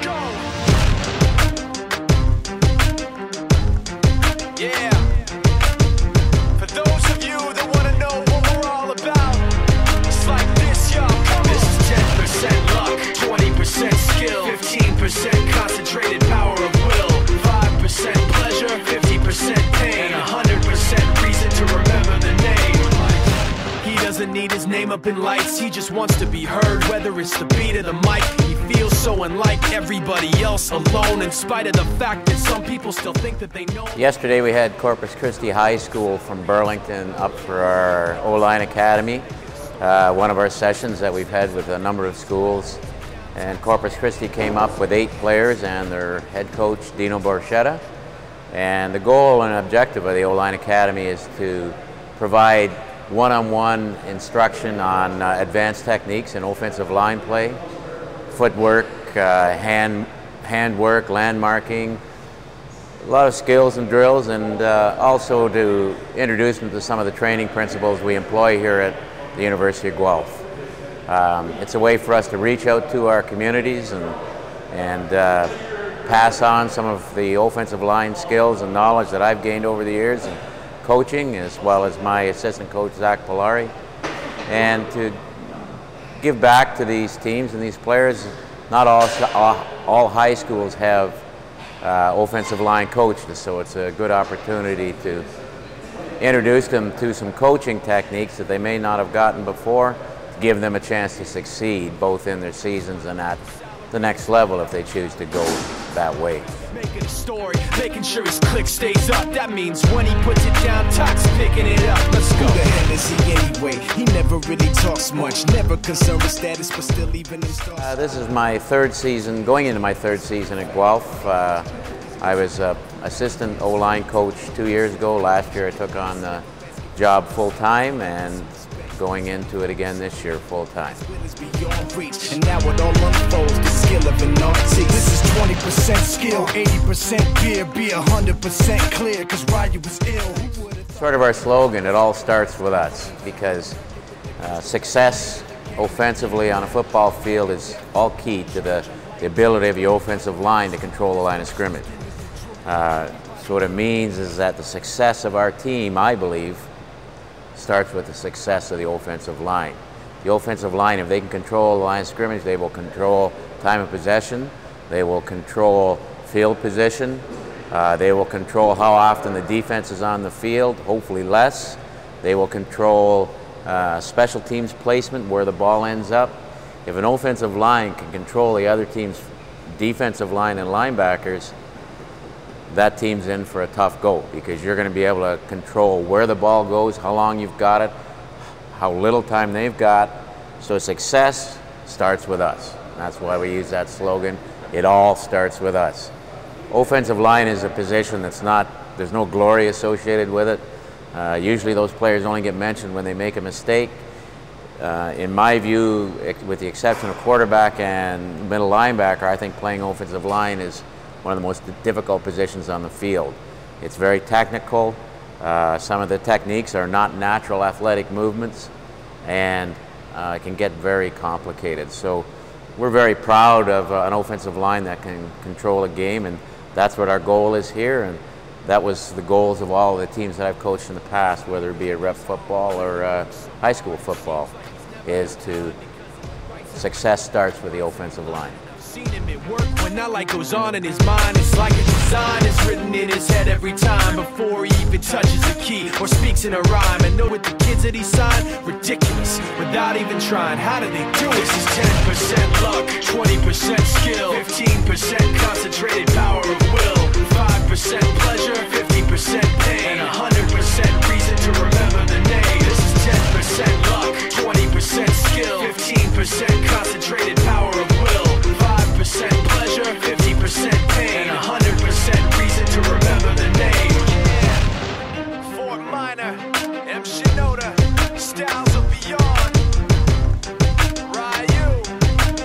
go. Yeah. For those of you that want to know what we're all about, it's like this, y'all. This is 10% luck, 20% skill, 15% concentrated power of will, 5% pleasure, 50% pain, and 100% reason to remember the name. He doesn't need his name up in lights, he just wants to be heard, whether it's the beat of the mic. He feels so unlike everybody else, alone, in spite of the fact that some people still think that they know. Yesterday we had Corpus Christi High School from Burlington up for our O-Line Academy, one of our sessions that we've had with a number of schools. And Corpus Christi came up with 8 players and their head coach, Dino Borchetta. And the goal and objective of the O-Line Academy is to provide one-on-one instruction on advanced techniques in offensive line play, footwork, hand work, landmarking, a lot of skills and drills, and also to introduce them to some of the training principles we employ here at the University of Guelph. It's a way for us to reach out to our communities and pass on some of the offensive line skills and knowledge that I've gained over the years in coaching, as well as my assistant coach, Zach Polari, and to give back to these teams and these players. Not all high schools have offensive line coaches, so it's a good opportunity to introduce them to some coaching techniques that they may not have gotten before, to give them a chance to succeed both in their seasons and at the next level if they choose to go that way. Making a story, making sure his click stays up. That means when he puts it down, Todd's picking it up. Let's go. Who the hell is he anyway? He never really talks much, never concerned with status, but still even in stars. This is my 3rd season, going into my 3rd season at Guelph. I was assistant O-line coach 2 years ago. Last year I took on the job full-time, and going into it again this year full-time. And now it all unfolds, the skill of an artist. This is 20% skill, 80% beer, be 100% clear, cause Ryu was ill. Sort of our slogan, it all starts with us, because success offensively on a football field is all key to the ability of the offensive line to control the line of scrimmage. So what it means is that the success of our team, I believe, starts with the success of the offensive line. The offensive line, if they can control the line of scrimmage, they will control time of possession, they will control field position, they will control how often the defense is on the field, hopefully less. They will control special teams placement, where the ball ends up. If an offensive line can control the other team's defensive line and linebackers, that team's in for a tough go, because you're going to be able to control where the ball goes, how long you've got it, how little time they've got. So success starts with us. That's why we use that slogan, it all starts with us. Offensive line is a position that's not, there's no glory associated with it. Usually those players only get mentioned when they make a mistake. In my view, with the exception of quarterback and middle linebacker, I think playing offensive line is one of the most difficult positions on the field. It's very technical. Some of the techniques are not natural athletic movements, and it can get very complicated. So we're very proud of an offensive line that can control a game, and that's what our goal is here, and that was the goals of all the teams that I've coached in the past, whether it be at rep football or high school football, is to success starts with the offensive line. Seen him at work when that light goes on in his mind. It's like a design is written in his head every time before he even touches a key or speaks in a rhyme. And know with the kids that he signed, ridiculous, without even trying. How do they do it? This is 10% luck, 20% skill, 15% concentrated power of will, 5% pleasure, 50% pain, and 100% reason to remember the name. This is 10% luck, 20% skill, 15% concentrated power of will, 5% pleasure, 50% pain, and 100% reason to remember the name. Yeah. Fort Minor, M. Shinoda, Styles of Beyond, Ryu,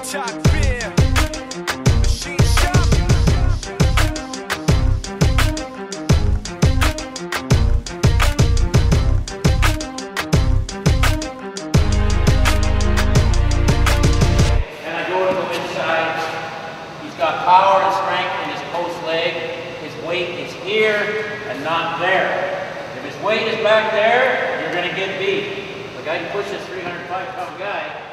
Top Beer, Machine Shop. power and strength in his post leg. His weight is here and not there. If his weight is back there, you're going to get beat. The guy who pushes 305-pound guy